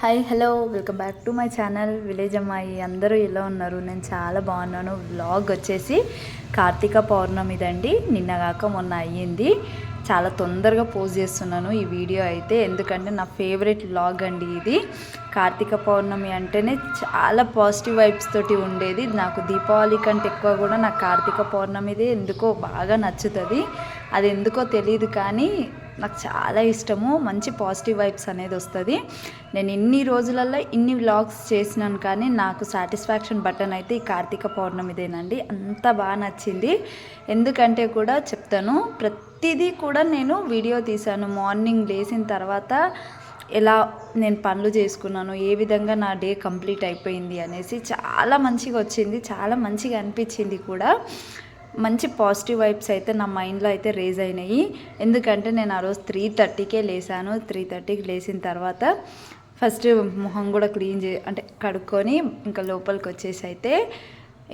Hi hello welcome back to my channel village అమ్మాయి. అందరూ ఎలా ఉన్నారు? నేను చాలా బాగున్నాను. వ్లాగ్ వచ్చేసి కార్తీక పౌర్ణమిదండి. నిన్నగాక మొన్న అయ్యింది. చాలా తొందరగా పోస్ట్ చేస్తున్నాను ఈ వీడియో అయితే, ఎందుకంటే నా ఫేవరెట్ వ్లాగ్ అండి ఇది. కార్తీక పౌర్ణమి అంటేనే చాలా పాజిటివ్ వైబ్స్ తోటి ఉండేది. నాకు దీపావళి కంటే ఎక్కువ కూడా నాకు కార్తీక పౌర్ణమిదే ఎందుకో బాగా నచ్చుతుంది. అది ఎందుకో తెలియదు కానీ నాకు చాలా ఇష్టము. మంచి పాజిటివ్ వైబ్స్ అనేది వస్తుంది. నేను ఇన్ని రోజులలో ఇన్ని వ్లాగ్స్ చేసినాను కానీ నాకు సాటిస్ఫాక్షన్ బటన్ అయితే ఈ కార్తీక పౌర్ణమిదేనండి. అంత బాగా నచ్చింది. ఎందుకంటే కూడా చెప్తాను, ప్రతిదీ కూడా నేను వీడియో తీశాను. మార్నింగ్ లేచిన తర్వాత ఎలా నేను పనులు చేసుకున్నాను, ఏ విధంగా నా డే కంప్లీట్ అయిపోయింది అనేసి చాలా మంచిగా వచ్చింది. చాలా మంచిగా అనిపించింది కూడా. మంచి పాజిటివ్ వైబ్స్ అయితే నా మైండ్లో అయితే రేజ్ అయినాయి. ఎందుకంటే నేను ఆ రోజు 3:30కే లేసాను. 3:30కి లేచిన తర్వాత ఫస్ట్ మొహం కూడా క్లీన్ అంటే కడుక్కొని ఇంకా లోపలికి వచ్చేసి అయితే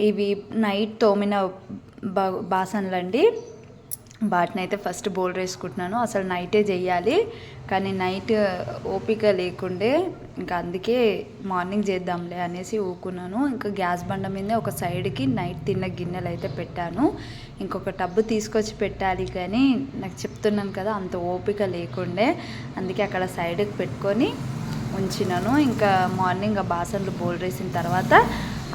ఇవి నైట్ తోమిన బాసనలు అండి, వాటిని అయితే ఫస్ట్ బౌల్ వేసుకుంటున్నాను. అసలు నైటే చేయాలి కానీ నైట్ ఓపిక లేకుండే, ఇంకా అందుకే మార్నింగ్ చేద్దాంలే అనేసి ఊకున్నాను. ఇంకా గ్యాస్ బండ మీద ఒక సైడ్కి నైట్ తిన్న గిన్నెలు అయితే పెట్టాను. ఇంకొక టబ్బు తీసుకొచ్చి పెట్టాలి కానీ నాకు చెప్తున్నాను కదా అంత ఓపిక లేకుండే, అందుకే అక్కడ సైడ్కి పెట్టుకొని ఉంచినాను. ఇంకా మార్నింగ్ ఆ బాసనలు బౌల్ వేసిన తర్వాత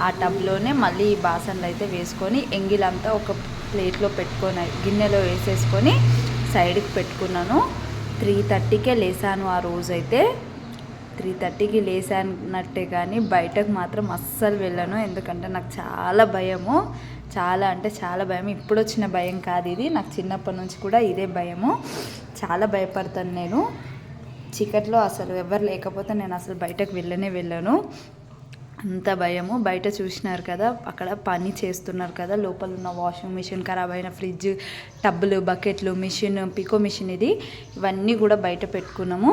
ఆ టబ్లోనే మళ్ళీ ఈ బాసనలు అయితే వేసుకొని ఎంగిలంతా ఒక ప్లేట్లో పెట్టుకొని గిన్నెలో వేసేసుకొని సైడ్కి పెట్టుకున్నాను. 3:30కే లేసాను ఆ రోజైతే. 3:30కి లేసానట్టే కానీ బయటకు మాత్రం అస్సలు వెళ్ళాను. ఎందుకంటే నాకు చాలా భయము, చాలా అంటే చాలా భయం. ఇప్పుడు వచ్చిన భయం కాదు ఇది, నాకు చిన్నప్పటి నుంచి కూడా ఇదే భయము. చాలా భయపడతాను నేను చీకట్లో. అసలు ఎవరు లేకపోతే నేను అసలు బయటకు వెళ్ళను. అంత భయము. బయట చూసినారు కదా, అక్కడ పని చేస్తున్నారు కదా, లోపల ఉన్న వాషింగ్ మిషన్, ఖరాబ్ అయిన ఫ్రిడ్జ్, టబ్బులు, బకెట్లు, మిషన్, పికో మిషన్ ఇవన్నీ కూడా బయట పెట్టుకున్నాము.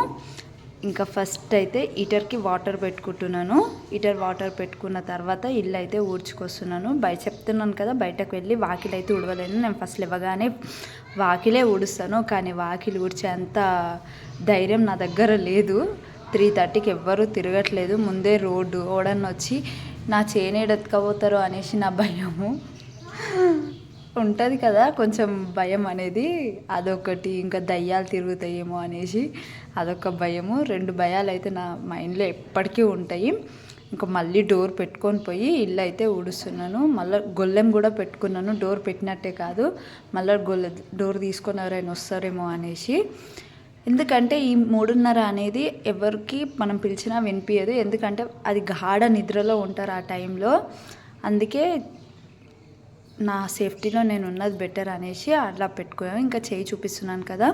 ఇంకా ఫస్ట్ అయితే హీటర్కి వాటర్ పెట్టుకుంటున్నాను. హీటర్ వాటర్ పెట్టుకున్న తర్వాత ఇల్లు అయితే ఊడ్చుకొస్తున్నాను. చెప్తున్నాను కదా, బయటకు వెళ్ళి వాకిలి అయితే ఊడవలేను. నేను ఫస్ట్ లేవగానే వాకిలే ఊడుస్తాను, కానీ వాకిలి ఊడ్చే అంత ధైర్యం నా దగ్గర లేదు. 3:30కి ఎవ్వరూ తిరగట్లేదు. ముందే రోడ్డు ఓడన్న వచ్చి నా చేనేడెత్తుకపోతారో అనేసి నా భయము ఉంటుంది కదా, కొంచెం భయం అనేది అదొకటి. ఇంకా దయ్యాలు తిరుగుతాయేమో అనేసి అదొక భయము. 2 భయాలు అయితే నా మైండ్లో ఎప్పటికీ ఉంటాయి. ఇంకా మళ్ళీ డోర్ పెట్టుకొని పోయి ఇల్లు అయితే ఊడుస్తున్నాను. మళ్ళీ గొల్లెం కూడా పెట్టుకున్నాను. డోర్ పెట్టినట్టే కాదు, మళ్ళీ డోర్ తీసుకొని ఎవరైనా వస్తారేమో అనేసి. ఎందుకంటే ఈ 3:30 అనేది ఎవరికి మనం పిలిచినా వినిపించదు. ఎందుకంటే అది గాఢ నిద్రలో ఉంటారు ఆ టైంలో. అందుకే నా సేఫ్టీలో నేను ఉన్నది బెటర్ అనేసి అట్లా పెట్టుకున్నాను. ఇంకా చేయి చూపిస్తున్నాను కదా,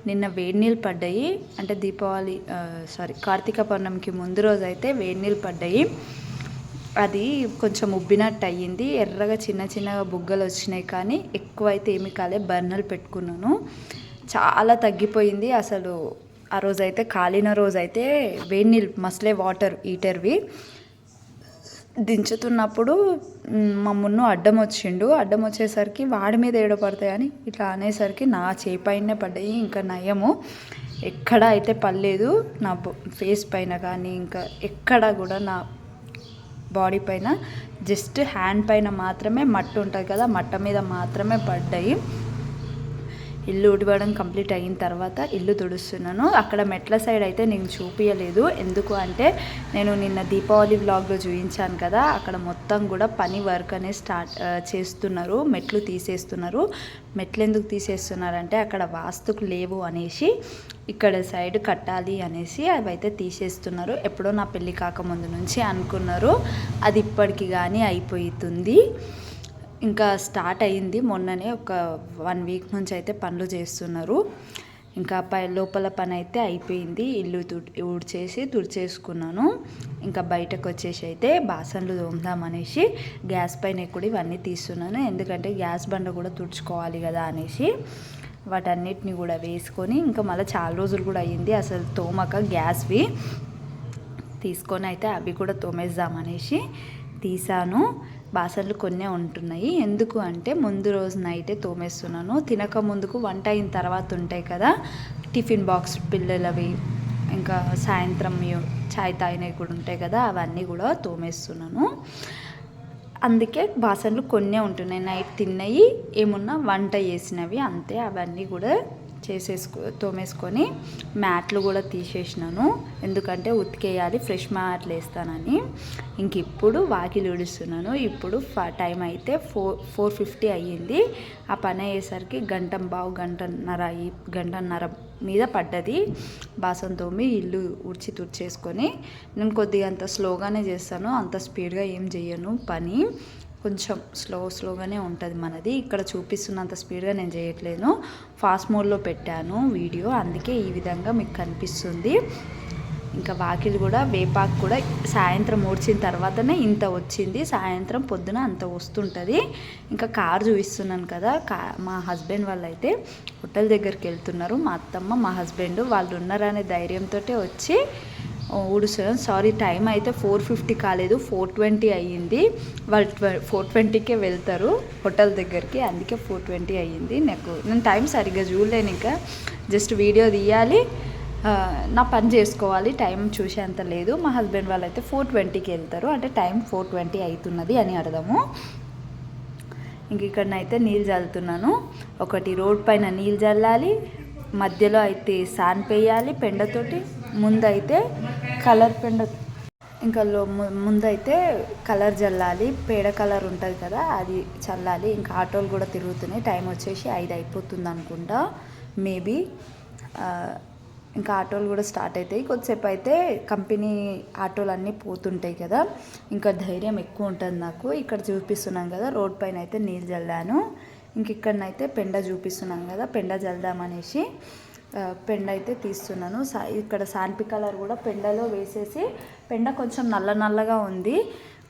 నిన్న వేడి నీళ్ళు పడ్డాయి. అంటే కార్తీక పౌర్ణమికి ముందు రోజు అయితే వేడి నీళ్ళు పడ్డాయి. అది కొంచెం ఉబ్బినట్టు అయ్యింది. ఎర్రగా చిన్న చిన్నగా బుగ్గలు వచ్చినాయి కానీ ఎక్కువ అయితే ఏమి కాలే. బర్నర్లు పెట్టుకున్నాను, చాలా తగ్గిపోయింది. అసలు ఆ రోజైతే కాలిన రోజైతే వేడి నీళ్ళు మసలే వాటర్ హీటర్వి దించుతున్నప్పుడు మా మున్ను అడ్డం వచ్చేసరికి వాడి మీద ఏడపడతాయని ఇట్లా అనేసరికి నా చేయి పైనే పడ్డాయి. ఇంకా నయము, ఎక్కడ అయితే పడలేదు నా ఫేస్ పైన కానీ ఇంకా ఎక్కడ కూడా నా బాడీ పైన. జస్ట్ హ్యాండ్ పైన మాత్రమే మట్టి ఉంటుంది కదా, మట్ట మీద మాత్రమే పడ్డాయి. ఇల్లు ఊడవడం కంప్లీట్ అయిన తర్వాత ఇల్లు తుడుస్తున్నాను. అక్కడ మెట్ల సైడ్ అయితే నేను చూపించలేదు. ఎందుకు అంటే నేను నిన్న దీపావళి వ్లాగ్లో చూపించాను కదా, అక్కడ మొత్తం కూడా పని వర్క్ అనేది స్టార్ట్ చేస్తున్నారు. మెట్లు తీసేస్తున్నారు. మెట్లు ఎందుకు తీసేస్తున్నారంటే అక్కడ వాస్తుకు లేవు అనేసి, ఇక్కడ సైడ్ కట్టాలి అనేసి అవి అయితే తీసేస్తున్నారు. ఎప్పుడో నా పెళ్ళి కాకముందు నుంచి అనుకున్నారు. అది ఇప్పటికి కానీ అయిపోతుంది. ఇంకా స్టార్ట్ అయ్యింది మొన్ననే, ఒక 1 వీక్ నుంచి అయితే పనులు చేస్తున్నారు. ఇంకా లోపల పని అయితే అయిపోయింది. ఇల్లు తుడిచేసుకున్నాను. ఇంకా బయటకు వచ్చేసి అయితే బాసనలు తోముదామనేసి గ్యాస్ పైన కూడా ఇవన్నీ తీస్తున్నాను. ఎందుకంటే గ్యాస్ బండ కూడా తుడుచుకోవాలి కదా అనేసి వాటన్నిటిని కూడా వేసుకొని ఇంకా మళ్ళీ చాలా రోజులు కూడా అయ్యింది అసలు తోమక గ్యాస్వి తీసుకొని అయితే అవి కూడా తోమేద్దామనేసి తీసాను. బాసనలు కొన్నే ఉంటున్నాయి. ఎందుకు అంటే ముందు రోజు నైటే తోమేస్తున్నాను. తినక ముందుకు వంట అయిన తర్వాత ఉంటాయి కదా టిఫిన్ బాక్స్ పిల్లలవి, ఇంకా సాయంత్రం చాయ్ తాగినవి కూడా ఉంటాయి కదా, అవన్నీ కూడా తోమేస్తున్నాను. అందుకే బాసనలు కొన్నే ఉంటున్నాయి, నైట్ తిన్నవి ఏమున్నా వంట చేసినవి అంతే. అవన్నీ కూడా తోమేసుకొని మ్యాట్లు కూడా తీసేసినాను, ఎందుకంటే ఉతికేయాలి, ఫ్రెష్ మ్యాట్లు వేస్తానని. ఇంక ఇప్పుడు వాకిలి ఊడుస్తున్నాను. ఇప్పుడు టైం అయితే 4:50 అయ్యింది. ఆ పని అయ్యేసరికి గంటన్నర మీద పడ్డది. బాసన తోమి ఇల్లు ఉడిచి తుడిచేసుకొని, నేను కొద్దిగా అంత స్లోగానే చేస్తాను, అంత స్పీడ్గా ఏం చేయను. పని కొంచెం స్లోగానే ఉంటుంది మనది. ఇక్కడ చూపిస్తున్నంత స్పీడ్గా నేను చేయట్లేను, ఫాస్ట్ మోడ్లో పెట్టాను వీడియో, అందుకే ఈ విధంగా మీకు కనిపిస్తుంది. ఇంకా వాకిలి కూడా వేపాకు కూడా సాయంత్రం ఊడ్చిన తర్వాతనే ఇంత వచ్చింది, సాయంత్రం పొద్దున అంత వస్తుంటుంది. ఇంకా కారు చూపిస్తున్నాను కదా, మా హస్బెండ్ వాళ్ళు అయితే హోటల్ దగ్గరికి వెళ్తున్నారు. మా అత్తమ్మ మా హస్బెండ్ వాళ్ళు ఉన్నారనే ధైర్యంతో వచ్చి ఊడుస్తున్నాను. సారీ, టైం అయితే 4:50 కాలేదు, 4:20 అయ్యింది. వాళ్ళు 4:20కే వెళ్తారు హోటల్ దగ్గరికి, అందుకే 4:20 అయ్యింది. నేను టైం సరిగ్గా చూడలేను, ఇంకా జస్ట్ వీడియో తీయాలి, నా పని చేసుకోవాలి, టైం చూసేంత లేదు. మా హస్బెండ్ వాళ్ళు అయితే 4:20కి వెళ్తారు, అంటే టైం 4:20 అవుతున్నది అని అర్థము. ఇంక ఇక్కడనైతే నీళ్ళు చల్లుతున్నాను. ఒకటి రోడ్ పైన నీళ్ళు చల్లాలి, మధ్యలో అయితే సాన్పేయాలి పెండతోటి, ముందైతే కలర్ పెండ, ఇంకా ముందైతే కలర్ చల్లాలి, పేడ కలర్ ఉంటుంది కదా అది చల్లాలి. ఇంకా ఆటోలు కూడా తిరుగుతున్నాయి, టైం వచ్చేసి 5 అయిపోతుంది అనుకుంటా మేబీ. ఇంకా ఆటోలు కూడా స్టార్ట్ అవుతాయి, కొద్దిసేపు అయితే కంపెనీ ఆటోలు అన్నీ పోతుంటాయి కదా, ఇంకా ధైర్యం ఎక్కువ ఉంటుంది నాకు. ఇక్కడ చూపిస్తున్నాను కదా, రోడ్ పైన అయితే నీళ్ళు చల్లాను. ఇంక ఇక్కడనైతే పెండ చూపిస్తున్నాను కదా, పెండ చల్దామనేసి పెండ అయితే తీస్తున్నాను. ఇక్కడ సాన్పి కలర్ కూడా పెండలో వేసేసి, పెండ కొంచెం నల్లగా ఉంది,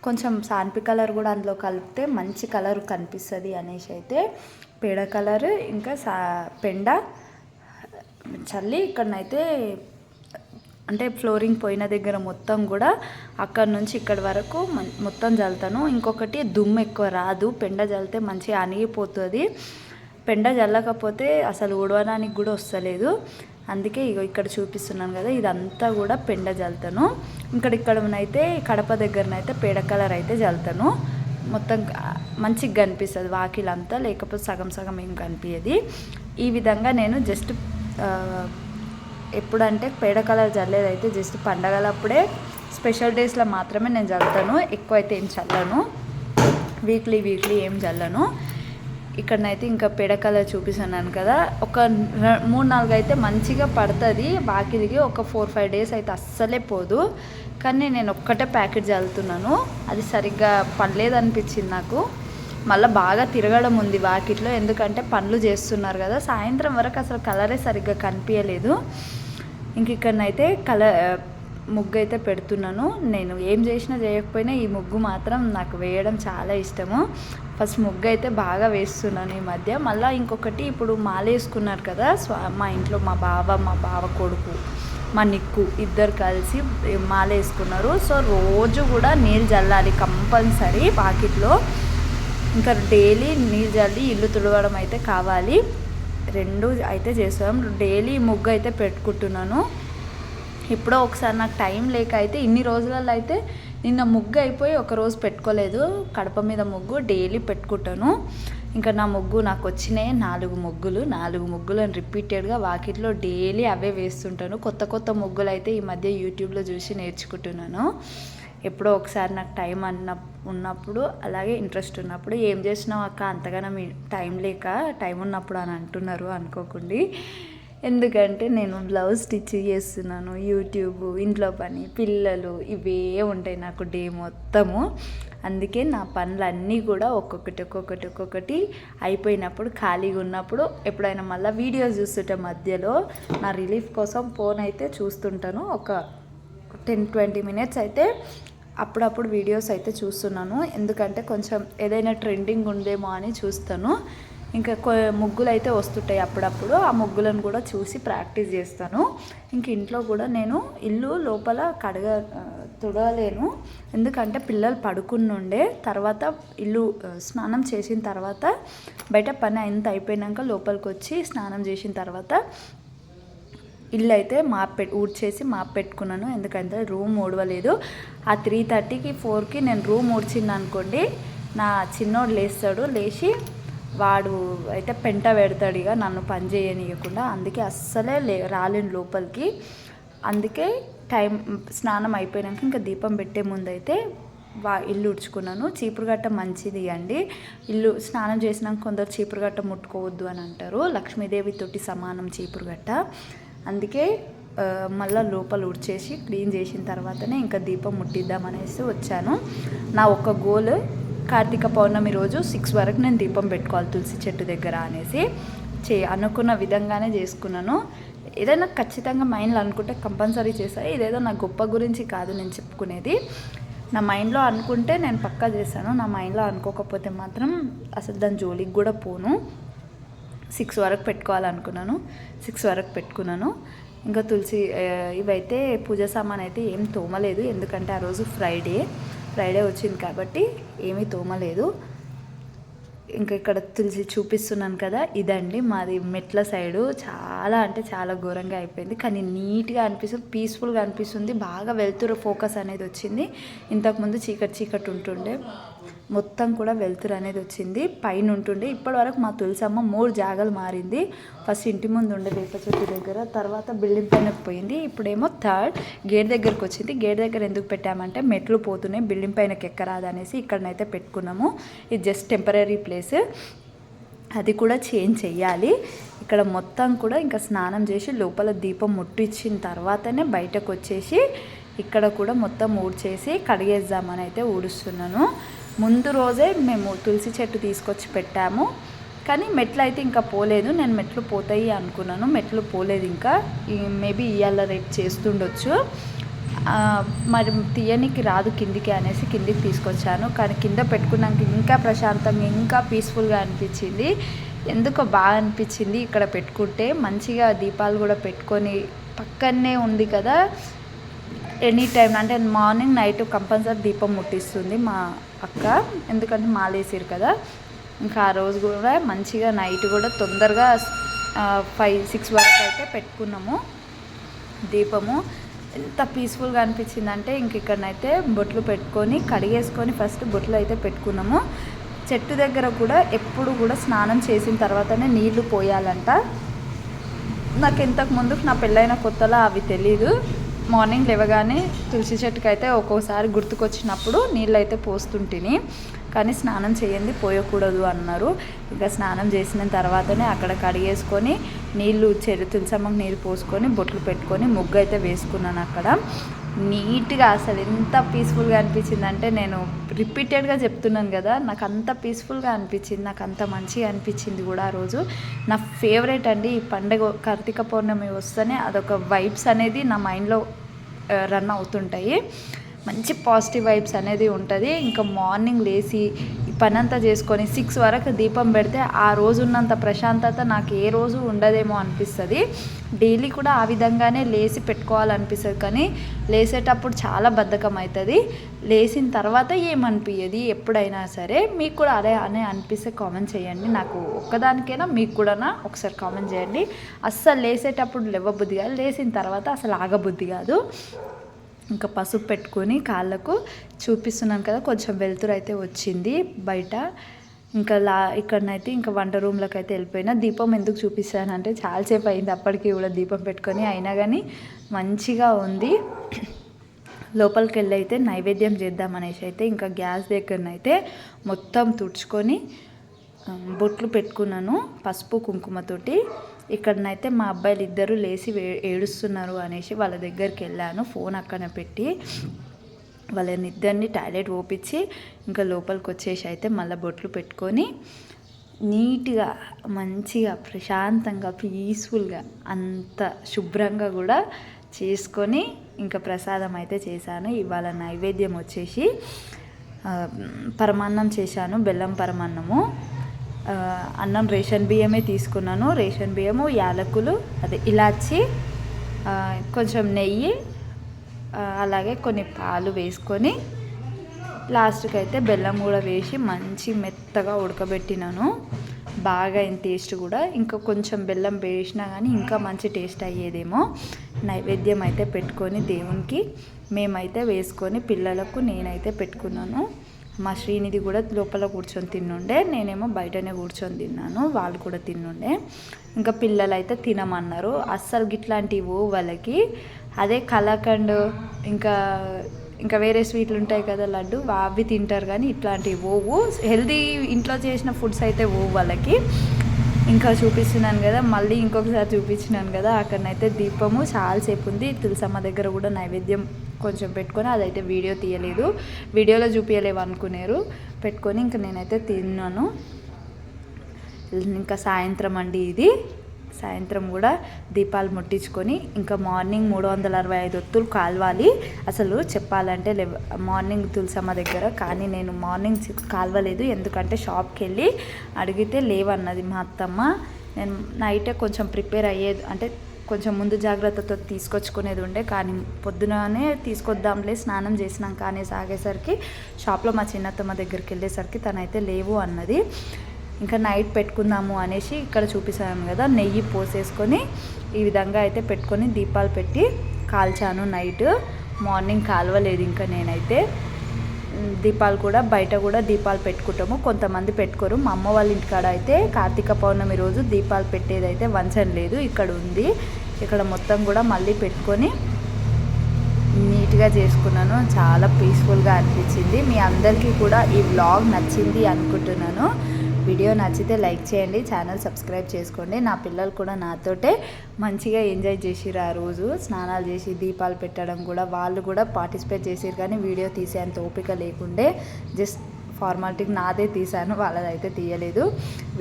కొంచెం సాన్పి కలర్ కూడా అందులో కలిపితే మంచి కలర్ కనిపిస్తుంది అనేసి అయితే పేడ కలర్ ఇంకా పెండ చల్లి ఇక్కడనైతే అంటే ఫ్లోరింగ్ పోయిన దగ్గర మొత్తం కూడా అక్కడ నుంచి ఇక్కడి వరకు మొత్తం చల్లుతాను. ఇంకొకటి దుమ్ము ఎక్కువ రాదు, పెండ చల్లితే మంచిగా అణిగిపోతుంది. పెండ చల్లకపోతే అసలు ఊడవడానికి కూడా వస్తలేదు, అందుకే ఇక్కడ చూపిస్తున్నాను కదా, ఇదంతా కూడా పెండ చల్లుతాను. ఇక్కడనైతే కడప దగ్గరనైతే పేడ కలర్ అయితే చల్లుతాను. మొత్తం మంచిగా కనిపిస్తుంది వాకిలంతా, లేకపోతే సగం ఏం కనిపించదు. ఈ విధంగా నేను జస్ట్ ఎప్పుడంటే పేడ కలర్ చల్లేదైతే జస్ట్ పండగలప్పుడే, స్పెషల్ డేస్లో మాత్రమే నేను చల్లుతాను, ఎక్కువ అయితే ఏం చల్లను, వీక్లీ ఏం చల్లను. ఇక్కడనైతే ఇంకా పేడ కలర్ చూపిస్తున్నాను కదా, ఒక 3-4 అయితే మంచిగా పడుతుంది వాకిలికి, ఒక 4-5 డేస్ అయితే అస్సలే పోదు. కానీ నేను ఒక్కటే ప్యాకెట్ చల్లుతున్నాను, అది సరిగ్గా పడలేదు అనిపించింది నాకు. మళ్ళీ బాగా తిరగడం ఉంది వాకిట్లో, ఎందుకంటే పనులు చేస్తున్నారు కదా, సాయంత్రం వరకు అసలు కలరే సరిగ్గా కనిపించలేదు. ఇంక ఇక్కడనైతే ముగ్గు అయితే పెడుతున్నాను. నేను ఏం చేసినా చేయకపోయినా ఈ ముగ్గు మాత్రం నాకు వేయడం చాలా ఇష్టము. ఫస్ట్ ముగ్గు అయితే బాగా వేస్తున్నాను ఈ మధ్య. మళ్ళీ ఇంకొకటి, ఇప్పుడు మాల వేసుకున్నారు కదా మా ఇంట్లో, మా బావ కొడుకు మా నిక్కు ఇద్దరు కలిసి మాల వేసుకున్నారు. సో రోజు కూడా నీళ్ళు చల్లాలి కంపల్సరీ వాకిట్లో, ఇంకా డైలీ నీళ్ళు చల్లి ఇల్లు తుడవడం అయితే కావాలి, 2 అయితే చేస్తాం. డైలీ ముగ్గు అయితే పెట్టుకుంటున్నాను. ఎప్పుడో ఒకసారి నాకు టైం లేక అయితే ఇన్ని రోజులలో అయితే నిన్న ముగ్గు అయిపోయి ఒకరోజు పెట్టుకోలేదు, కడప మీద ముగ్గు డైలీ పెట్టుకుంటాను. ఇంకా నా ముగ్గు నాకు వచ్చినాయి 4 ముగ్గులు అని రిపీటెడ్గా వాకిట్లో డైలీ అవే వేస్తుంటాను. కొత్త ముగ్గులు అయితే ఈ మధ్య యూట్యూబ్లో చూసి నేర్చుకుంటున్నాను. ఎప్పుడో ఒకసారి నాకు టైం ఉన్నప్పుడు, అలాగే ఇంట్రెస్ట్ ఉన్నప్పుడు. ఏం చేసినావు అక్క అంతగానో మీ టైం లేక, టైం ఉన్నప్పుడు అని అంటున్నారు అనుకోకండి, ఎందుకంటే నేను బ్లౌజ్ స్టిచ్ చేస్తున్నాను, యూట్యూబ్, ఇంట్లో పని, పిల్లలు, ఇవే ఉంటాయి నాకు డే మొత్తము. అందుకే నా పనులన్నీ కూడా ఒక్కొక్కటి అయిపోయినప్పుడు, ఖాళీగా ఉన్నప్పుడు, ఎప్పుడైనా మళ్ళీ వీడియోస్ చూస్తుంటే మధ్యలో నా రిలీఫ్ కోసం ఫోన్ అయితే చూస్తుంటాను. ఒక 10-20 మినిట్స్ అయితే అప్పుడప్పుడు వీడియోస్ అయితే చూస్తున్నాను, ఎందుకంటే కొంచెం ఏదైనా ట్రెండింగ్ ఉందేమో అని చూస్తాను. ఇంకా ముగ్గులు అయితే వస్తుంటాయి అప్పుడప్పుడు, ఆ ముగ్గులను కూడా చూసి ప్రాక్టీస్ చేస్తాను. ఇంక ఇంట్లో కూడా నేను ఇల్లు లోపల తుడవలేను, ఎందుకంటే పిల్లలు పడుకున్నుండే తర్వాత ఇల్లు స్నానం చేసిన తర్వాత, బయట పని అంత అయిపోయినాక లోపలికి వచ్చి స్నానం చేసిన తర్వాత ఇల్లు అయితే ఊడ్చేసి మాప్ పెట్టుకున్నాను. ఎందుకంటే రూమ్ ఊడవలేదు. ఆ 3:30కి 4కి నేను రూమ్ ఊడ్చింది అనుకోండి, నా చిన్నోడు లేస్తాడు. లేచి వాడు అయితే పెంట పెడతాడు ఇక నన్ను పని చేయనియకుండా. అందుకే అస్సలే రాలేను లోపలికి. అందుకే స్నానం అయిపోయాక ఇంకా దీపం పెట్టే ముందు అయితే ఇల్లు ఉడుచుకున్నాను. చీపురుగట్ట మంచిది అండి. ఇల్లు స్నానం చేసినాక కొందరు చీపురుగట్ట ముట్టుకోవద్దు అని అంటారు. లక్ష్మీదేవి తోటి సమానం చీపురుగట్ట. అందుకే మళ్ళీ లోపల ఉడిచేసి క్లీన్ చేసిన తర్వాతనే ఇంకా దీపం ముట్టిద్దామనేసి వచ్చాను. నా ఒక గోల్ కార్తీక పౌర్ణమి రోజు 6 వరకు నేను దీపం పెట్టుకోవాలి తులసి చెట్టు దగ్గర అనేసి అనుకున్న విధంగానే చేసుకున్నాను. ఏదైనా ఖచ్చితంగా మైండ్లో అనుకుంటే కంపల్సరీ చేస్తాను. ఇదేదో నా గొప్ప గురించి కాదు నేను చెప్పుకునేది. నా మైండ్లో అనుకుంటే నేను పక్కా చేస్తాను. నా మైండ్లో అనుకోకపోతే మాత్రం అసలు దాని జోలికి కూడా పోను. 6 వరకు పెట్టుకోవాలనుకున్నాను. 6 వరకు పెట్టుకున్నాను. ఇంకా తులసి ఇవైతే పూజ సామాన్ అయితే ఏం తోమలేదు. ఎందుకంటే ఆ రోజు ఫ్రైడే వచ్చింది కాబట్టి ఏమీ తోమలేదు. ఇంకా ఇక్కడ తులసి చూపిస్తున్నాను కదా, ఇదండి మాది మెట్ల సైడు. చాలా అంటే చాలా ఘోరంగా అయిపోయింది. కానీ నీట్గా అనిపిస్తుంది, పీస్ఫుల్గా అనిపిస్తుంది. బాగా వెలుతురు ఫోకస్ అనేది వచ్చింది. ఇంతకుముందు చీకటి ఉంటుండే, మొత్తం కూడా వెలుతురు అనేది వచ్చింది. పైన ఉంటుండే. ఇప్పటి వరకు మా తులసమ్మ 3 జాగాలు మారింది. ఫస్ట్ ఇంటి ముందు ఉండే వేప చెట్టు దగ్గర, తర్వాత బిల్డింగ్ పైనకు పోయింది. ఇప్పుడేమో 3rd గేట్ దగ్గరకు వచ్చింది. గేట్ దగ్గర ఎందుకు పెట్టామంటే మెట్లు పోతున్నాయి, బిల్డింగ్ పైనకి ఎక్కరాదనేసి ఇక్కడనైతే పెట్టుకున్నాము. ఇది జస్ట్ టెంపరీ ప్లేస్, అది కూడా చేంజ్ చెయ్యాలి. ఇక్కడ మొత్తం కూడా ఇంకా స్నానం చేసి లోపల దీపం ముట్టించిన తర్వాతనే బయటకు వచ్చేసి ఇక్కడ కూడా మొత్తం ఊడ్చేసి కడిగేద్దామని అయితే ఊడుస్తున్నాను. ముందు రోజే మేము తులసి చెట్టు తీసుకొచ్చి పెట్టాము. కానీ మెట్లు అయితే ఇంకా పోలేదు. నేను మెట్లు పోతాయి అనుకున్నాను, మెట్లు పోలేదు. ఇంకా మేబీ ఇవాళ రేపు చేస్తుండొచ్చు. మరి తీయనికి రాదు కిందికి అనేసి కిందికి తీసుకొచ్చాను. కానీ కింద పెట్టుకున్నాక ఇంకా ప్రశాంతంగా ఇంకా పీస్ఫుల్గా అనిపించింది. ఎందుకో బాగా అనిపించింది. ఇక్కడ పెట్టుకుంటే మంచిగా దీపాలు కూడా పెట్టుకొని పక్కనే ఉంది కదా, ఎనీ టైం అంటే మార్నింగ్ నైట్ కంపల్సరీ దీపం ముట్టిస్తుంది మా అక్క. ఎందుకంటే మాలేసారు కదా. ఇంకా ఆ రోజు కూడా మంచిగా నైట్ కూడా తొందరగా 5-6 వరకు అయితే పెట్టుకున్నాము దీపము. ఎంత పీస్ఫుల్గా అనిపించిందంటే ఇంక ఇక్కడనైతే బొట్లు పెట్టుకొని కడిగేసుకొని ఫస్ట్ బొట్లు అయితే పెట్టుకున్నాము. చెట్టు దగ్గర కూడా ఎప్పుడు కూడా స్నానం చేసిన తర్వాతనే నీళ్లు పోయాలంట. నాకు ఇంతకు ముందు నా పెళ్ళైన కొత్తలో అవి తెలీదు. మార్నింగ్ లేవగానే తులసి చెట్టుకి అయితే ఒక్కోసారి గుర్తుకొచ్చినప్పుడు నీళ్ళు అయితే పోస్తుంటిని. కానీ స్నానం చేయండి పోయకూడదు అన్నారు. ఇంకా స్నానం చేసిన తర్వాతనే అక్కడ కడిగేసుకొని నీళ్ళు తులసమ్మకి నీళ్ళు పోసుకొని బొట్లు పెట్టుకొని ముగ్గు అయితే వేసుకున్నాను అక్కడ నీట్గా. అసలు ఎంత పీస్ఫుల్గా అనిపించిందంటే నేను రిపీటెడ్గా చెప్తున్నాను కదా, నాకు అంత పీస్ఫుల్గా అనిపించింది, నాకు అంత మంచిగా అనిపించింది కూడా ఆ రోజు. నా ఫేవరెట్ అండి ఈ పండుగ. కార్తీక పౌర్ణమి వస్తేనే అదొక వైబ్స్ అనేది నా మైండ్లో రన్ అవుతుంటాయి. మంచి పాజిటివ్ వైబ్స్ అనేది ఉంటుంది. ఇంకా మార్నింగ్ లేచి పని అంతా చేసుకొని 6 వరకు దీపం పెడితే ఆ రోజు ఉన్నంత ప్రశాంతత నాకు ఏ రోజు ఉండదేమో అనిపిస్తుంది. డైలీ కూడా ఆ విధంగానే లేచి పెట్టుకోవాలనిపిస్తుంది. కానీ లేసేటప్పుడు చాలా బద్ధకం అవుతుంది. లేచిన తర్వాత ఏమనిపించదు ఎప్పుడైనా సరే. మీకు కూడా అదే అనిపిస్తే కామెంట్ చేయండి. నాకు ఒక్కదానికైనా మీకు కూడా ఒకసారి కామెంట్ చేయండి. అస్సలు లేసేటప్పుడు లేవబుద్ధి కాదు, లేచిన తర్వాత అసలు ఆగబుద్ధి కాదు. ఇంకా పసుపు పెట్టుకొని కాళ్ళకు చూపిస్తున్నాను కదా, కొంచెం వెలుతురు అయితే వచ్చింది బయట. ఇంకా ఇక్కడనైతే ఇంకా వంట రూమ్లోకి అయితే వెళ్ళిపోయినా. దీపం ఎందుకు చూపిస్తానంటే చాలాసేపు అయింది అప్పటికి కూడా దీపం పెట్టుకొని, అయినా కానీ మంచిగా ఉంది. లోపలికి వెళ్ళి అయితే నైవేద్యం చేద్దామనేసి అయితే ఇంకా గ్యాస్ దగ్గరనైతే మొత్తం తుడుచుకొని బొట్లు పెట్టుకున్నాను పసుపు కుంకుమతోటి. ఇక్కడనైతే మా అబ్బాయిలు ఇద్దరు లేచి ఏడుస్తున్నారు అనేసి వాళ్ళ దగ్గరికి వెళ్ళాను. ఫోన్ అక్కన పెట్టి వాళ్ళని ఇద్దరిని టాయిలెట్ ఓపించి ఇంకా లోపలికి వచ్చేసి అయితే మళ్ళీ బొట్లు పెట్టుకొని నీట్గా మంచిగా ప్రశాంతంగా పీస్ఫుల్గా అంత శుభ్రంగా కూడా చేసుకొని ఇంకా ప్రసాదం అయితే చేశాను. ఇవాళ నైవేద్యం వచ్చేసి పరమాన్నం చేశాను, బెల్లం పరమాన్నము. అన్నం రేషన్ బియ్యమే తీసుకున్నాను. రేషన్ బియ్యము, యాలకులు, అదే ఇలాచి, కొంచెం నెయ్యి, అలాగే కొన్ని పాలు వేసుకొని లాస్ట్కి అయితే బెల్లం కూడా వేసి మంచి మెత్తగా ఉడకబెట్టినాను. బాగా అయిన టేస్ట్ కూడా. ఇంకా కొంచెం బెల్లం వేసినా కానీ ఇంకా మంచి టేస్ట్ అయ్యేదేమో. నైవేద్యం అయితే పెట్టుకొని దేవునికి మేమైతే వేసుకొని పిల్లలకు నేనైతే పెట్టుకున్నాను. మా శ్రీనిధి కూడా లోపల కూర్చొని తిన్నుండే, నేనేమో బయటనే కూర్చొని తిన్నాను, వాళ్ళు కూడా తిన్నుండే. ఇంకా పిల్లలు అయితే తినమన్నారు. అస్సలు గిట్లాంటివి వాళ్ళకి అదే కలాకండ్ ఇంకా ఇంకా వేరే స్వీట్లు ఉంటాయి కదా లడ్డు, అవి తింటారు కానీ ఇట్లాంటివి ఓవు. హెల్దీ ఇంట్లో చేసిన ఫుడ్స్ అయితే ఓవు వాళ్ళకి. ఇంకా చూపిస్తున్నాను కదా, మళ్ళీ ఇంకొకసారి చూపించినాను కదా, అక్కడనైతే దీపము చాలాసేపు ఉంది. తులసమ్మ దగ్గర కూడా నైవేద్యం కొంచెం పెట్టుకొని, అదైతే వీడియో తీయలేదు, వీడియోలో చూపించలేవు అనుకున్నారు పెట్టుకొని. ఇంకా నేనైతే తిన్నాను. ఇంకా సాయంత్రం అండి ఇది, సాయంత్రం కూడా దీపాలు ముట్టించుకొని ఇంకా మార్నింగ్ 365 ఒత్తులు కాల్వాలి. అసలు చెప్పాలంటే మార్నింగ్ తులసమ్మ దగ్గర, కానీ నేను మార్నింగ్ కాల్వలేదు, ఎందుకంటే షాప్కి వెళ్ళి అడిగితే లేవన్నది మా అత్తమ్మ. నేను నైటే కొంచెం ప్రిపేర్ అయ్యేది, అంటే కొంచెం ముందు జాగ్రత్తతో తీసుకొచ్చుకునేది ఉండే, కానీ పొద్దుననే తీసుకొద్దాంలే స్నానం చేసినాం కానీ సాగేసరికి షాప్లో మా చిన్నత్తమ్మ దగ్గరికి వెళ్ళేసరికి తనైతే లేవు అన్నది. ఇంకా నైట్ పెట్టుకుందాము అనేసి ఇక్కడ చూపిస్తాను కదా, నెయ్యి పోసేసుకొని ఈ విధంగా అయితే పెట్టుకొని దీపాలు పెట్టి కాల్చాను నైట్. మార్నింగ్ కాల్వలేదు. ఇంకా నేనైతే దీపాలు కూడా బయట కూడా దీపాలు పెట్టుకుంటాము, కొంతమంది పెట్టుకోరు. మా అమ్మ వాళ్ళ ఇంటికాడ అయితే కార్తీక పౌర్ణమి రోజు దీపాలు పెట్టేదైతే వంచన లేదు, ఇక్కడ ఉంది. ఇక్కడ మొత్తం కూడా మళ్ళీ పెట్టుకొని నీట్గా చేసుకున్నాను. చాలా పీస్ఫుల్గా అనిపించింది. మీ అందరికీ కూడా ఈ వ్లాగ్ నచ్చింది అనుకుంటున్నాను. వీడియో నచ్చితే లైక్ చేయండి, ఛానల్ సబ్స్క్రైబ్ చేసుకోండి. నా పిల్లలు కూడా నాతోటే మంచిగా ఎంజాయ్ చేసిరు. ఆ రోజు స్నానాలు చేసి దీపాలు పెట్టడం కూడా వాళ్ళు కూడా పార్టిసిపేట్ చేసారు, కానీ వీడియో తీసేంత ఓపిక లేకుండే, జస్ట్ ఫార్మాలిటీకి నాదే తీశాను, వాళ్ళదైతే తీయలేదు.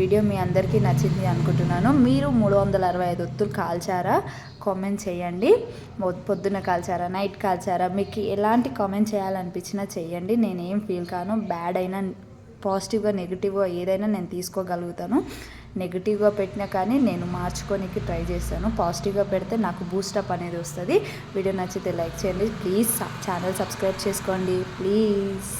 వీడియో మీ అందరికీ నచ్చింది అనుకుంటున్నాను. మీరు 365 ఒత్తులు కాల్చారా కామెంట్ చేయండి. పొద్దున్న కాల్చారా, నైట్ కాల్చారా, మీకు ఎలాంటి కామెంట్ చేయాలనిపించినా చేయండి. నేనేం ఫీల్ కాను. బ్యాడ్ అయినా పాజిటివ్గా నెగిటివ్గా ఏదైనా నేను తీసుకోగలుగుతాను. నెగిటివ్గా పెట్టినా కానీ నేను మార్చుకోనికి ట్రై చేస్తాను. పాజిటివ్గా పెడితే నాకు బూస్టప్ అనేది వస్తుంది. వీడియో నచ్చితే లైక్ చేయండి ప్లీజ్. ఛానల్ సబ్స్క్రైబ్ చేసుకోండి ప్లీజ్.